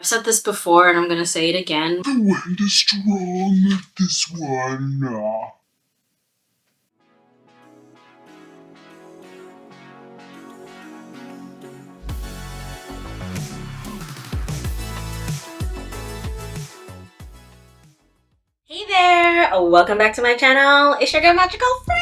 I've said this before and I'm gonna say it again. The wind is strong, this one. Hey there! Welcome back to my channel. It's your girl Magical Friend!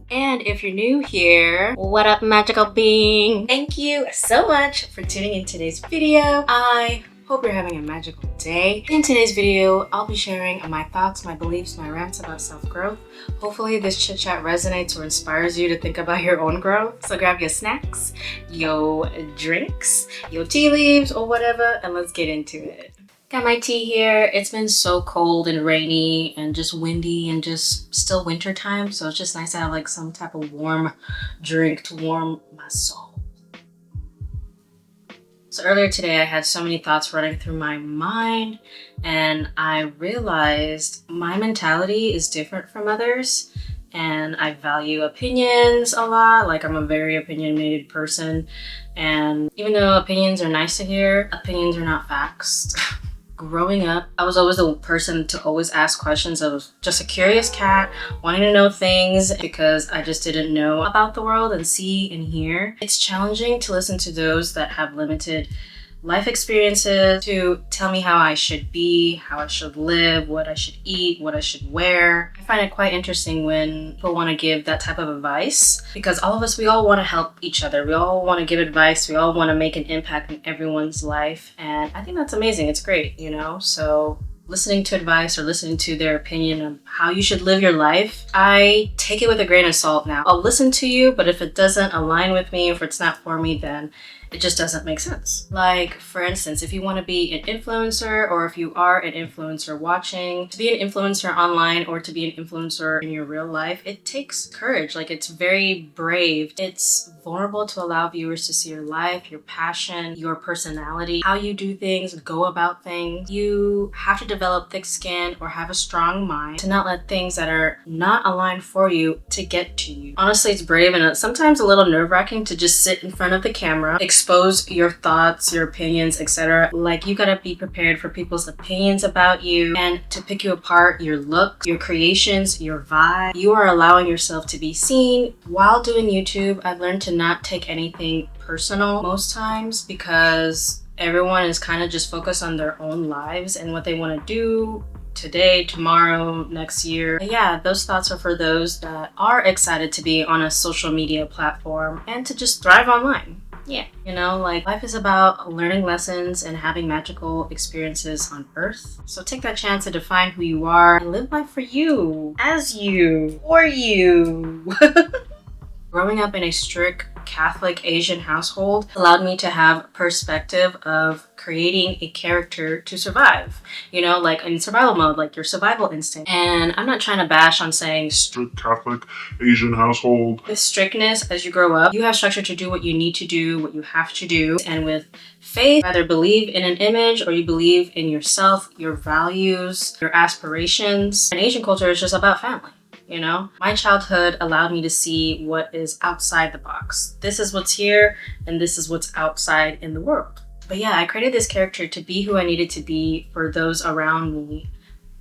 And if you're new here, what up magical being? Thank you so much for tuning in today's video. I hope you're having a magical day. In today's video, I'll be sharing my thoughts, my beliefs, my rants about self-growth. Hopefully this chit chat resonates or inspires you to think about your own growth. So grab your snacks, your drinks, your tea leaves or whatever, and let's get into it. Got my tea here. It's been so cold and rainy and just windy and just still winter time. So it's just nice to have like some type of warm drink to warm my soul. So earlier today I had so many thoughts running through my mind and I realized my mentality is different from others and I value opinions a lot. Like I'm a very opinionated person, and even though opinions are nice to hear, opinions are not facts. Growing up, I was always the person to always ask questions. I was just a curious cat, wanting to know things because I just didn't know about the world and see and hear. It's challenging to listen to those that have limited life experiences to tell me how I should be, how I should live, what I should eat, what I should wear. I find it quite interesting when people want to give that type of advice because all of us, we all want to help each other. We all want to give advice. We all want to make an impact in everyone's life. And I think that's amazing. It's great, you know? So listening to advice or listening to their opinion of how you should live your life, I take it with a grain of salt now. I'll listen to you, but if it doesn't align with me, if it's not for me, then it just doesn't make sense. Like, for instance, if you want to be an influencer or if you are an influencer watching, to be an influencer online or to be an influencer in your real life, it takes courage. Like, it's very brave. It's vulnerable to allow viewers to see your life, your passion, your personality, how you do things, go about things. You have to develop thick skin or have a strong mind to not let things that are not aligned for you to get to you. Honestly, it's brave and sometimes a little nerve-wracking to just sit in front of the camera, expose your thoughts, your opinions, etc. Like, you gotta be prepared for people's opinions about you and to pick you apart, your looks, your creations, your vibe. You are allowing yourself to be seen. While doing YouTube, I've learned to not take anything personal most times because everyone is kind of just focused on their own lives and what they want to do today, tomorrow, next year. But yeah, those thoughts are for those that are excited to be on a social media platform and to just thrive online. Yeah, you know, like life is about learning lessons and having magical experiences on Earth. So take that chance to define who you are and live life for you, as you, for you. Growing up in a strict Catholic Asian household allowed me to have perspective of creating a character to survive, you know, like in survival mode, like your survival instinct. And I'm not trying to bash on saying Strict Catholic Asian household. With strictness, as you grow up, you have structure to do what you need to do, what you have to do. And with faith, either believe in an image or you believe in yourself, your values, your aspirations. And Asian culture is just about family. You know, my childhood allowed me to see what is outside the box. This is what's here and this is what's outside in the world. But yeah, I created this character to be who I needed to be for those around me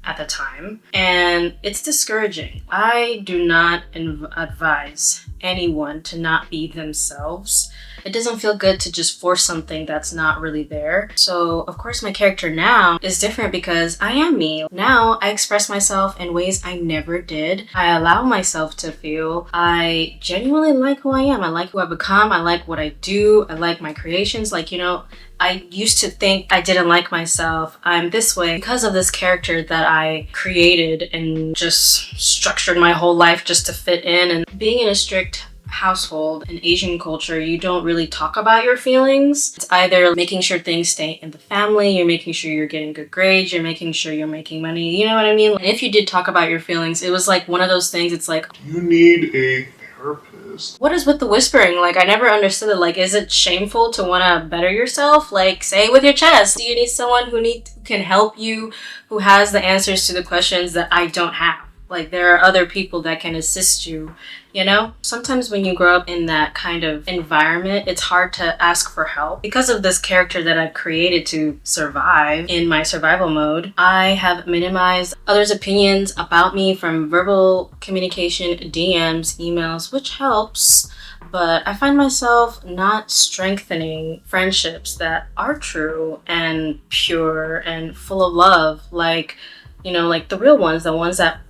at the time. And it's discouraging. I do not advise anyone to not be themselves. It doesn't feel good to just force something that's not really there. So of course my character now is different because I am me. Now I express myself in ways I never did. I allow myself to feel. I genuinely like who I am. I like who I've become. I like what I do. I like my creations. Like, you know, I used to think I didn't like myself. I'm this way because of this character that I created and just structured my whole life just to fit in. And being in a strict household in Asian culture, you don't really talk about your feelings. It's either making sure things stay in the family, you're making sure you're getting good grades, you're making sure you're making money, you know what I mean? And if you did talk about your feelings, it was like one of those things, it's like, You need a therapist. what is with the whispering? Like, I never understood it. Like, is it shameful to want to better yourself? Like, say it with your chest. Do you need someone who can help you, who has the answers to the questions that I don't have? Like, there are other people that can assist you, you know? Sometimes when you grow up in that kind of environment, it's hard to ask for help. Because of this character that I've created to survive in my survival mode, I have minimized others' opinions about me from verbal communication, DMs, emails, which helps. But I find myself not strengthening friendships that are true and pure and full of love, like, you know, like the real ones, the ones that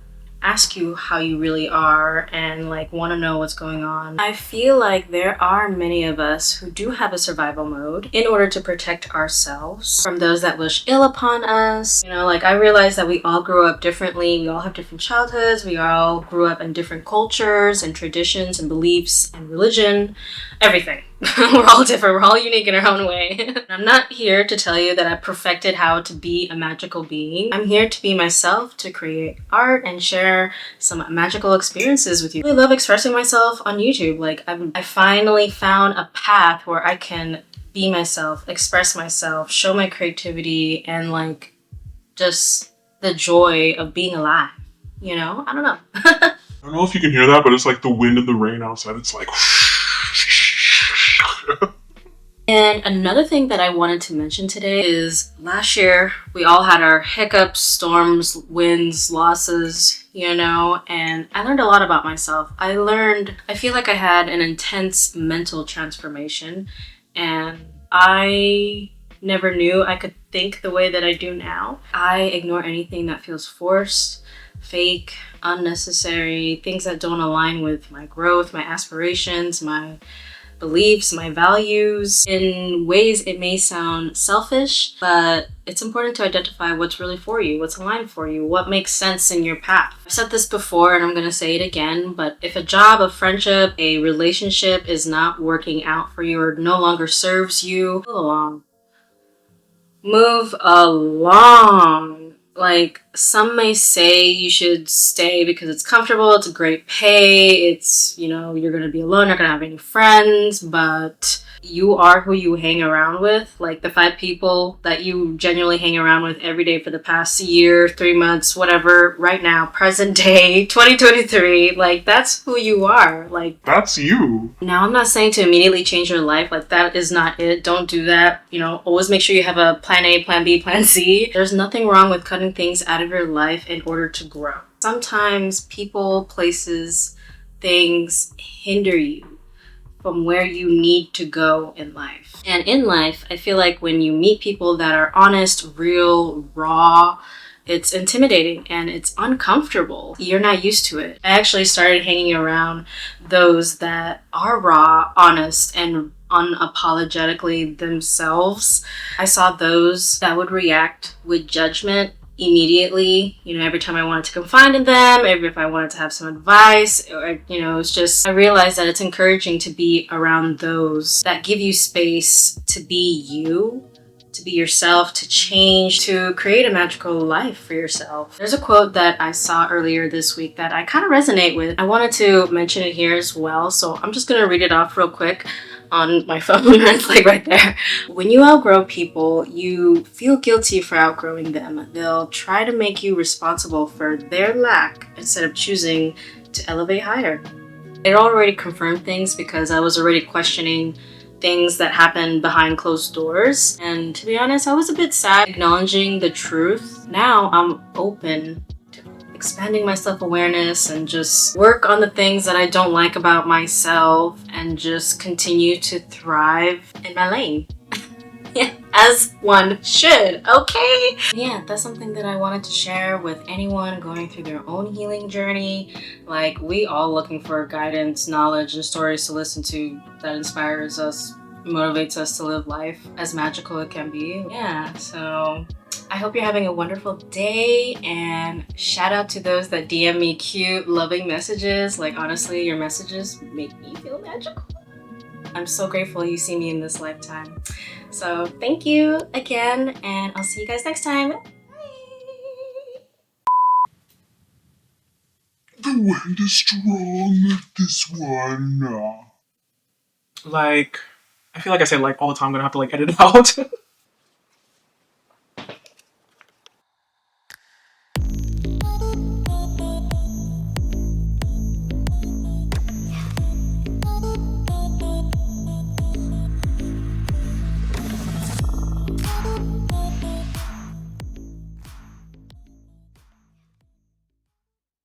ask you how you really are and like want to know what's going on. I feel like there are many of us who do have a survival mode in order to protect ourselves from those that wish ill upon us. You know, like I realize that we all grew up differently. We all have different childhoods. We all grew up in different cultures and traditions and beliefs and religion, everything. We're all different. We're all unique in our own way. I'm not here to tell you that I perfected how to be a magical being. I'm here to be myself, to create art and share some magical experiences with you. I really love expressing myself on YouTube. Like I finally found a path where I can be myself, express myself, show my creativity, and like just the joy of being alive. You know? I don't know. I don't know if you can hear that, but it's like the wind and the rain outside. It's like. And another thing that I wanted to mention today is last year we all had our hiccups, storms, wins, losses, you know, and I learned a lot about myself. I feel like I had an intense mental transformation, and I never knew I could think the way that I do now. I ignore anything that feels forced, fake, unnecessary, things that don't align with my growth, my aspirations, my beliefs, my values. In ways it may sound selfish, but it's important to identify what's really for you, what's aligned for you, what makes sense in your path. I've said this before and I'm going to say it again, but if a job, a friendship, a relationship is not working out for you or no longer serves you, move along. Move along. Like, some may say you should stay because it's comfortable, it's a great pay, it's, you know, you're gonna be alone, you're not gonna have any friends, but you are who you hang around with. Like, the 5 people that you genuinely hang around with every day for the past year, 3 months, whatever, right now, present day, 2023, like, that's who you are. Like, that's you. Now, I'm not saying to immediately change your life. Like, that is not it. Don't do that. You know, always make sure you have a plan A, plan B, plan C. There's nothing wrong with cutting things out of your life in order to grow. Sometimes people, places, things hinder you from where you need to go in life. And in life, I feel like when you meet people that are honest, real, raw, it's intimidating and it's uncomfortable. You're not used to it. I actually started hanging around those that are raw, honest, and unapologetically themselves. I saw those that would react with judgment immediately, you know, every time I wanted to confide in them, if I wanted to have some advice, or, you know, it's just, I realized that it's encouraging to be around those that give you space to be you, to be yourself, to change, to create a magical life for yourself. There's a quote that I saw earlier this week that I kind of resonate with. I wanted to mention it here as well, so I'm just gonna read it off real quick on my phone. It's like right there. When you outgrow people, you feel guilty for outgrowing them. They'll try to make you responsible for their lack instead of choosing to elevate higher. It already confirmed things because I was already questioning things that happened behind closed doors. And to be honest, I was a bit sad acknowledging the truth. Now I'm open to expanding my self-awareness and just work on the things that I don't like about myself and just continue to thrive in my lane. Yeah, as one should, okay? Yeah, that's something that I wanted to share with anyone going through their own healing journey. Like, we all looking for guidance, knowledge, and stories to listen to that inspires us, motivates us to live life as magical it can be. Yeah, so I hope you're having a wonderful day, and shout out to those that DM me cute, loving messages. Like, honestly, your messages make me feel magical. I'm so grateful you see me in this lifetime. So thank you again, and I'll see you guys next time. Bye. The wind is strong with this one. Like, I feel like I say like all the time. I'm gonna have to like edit it out.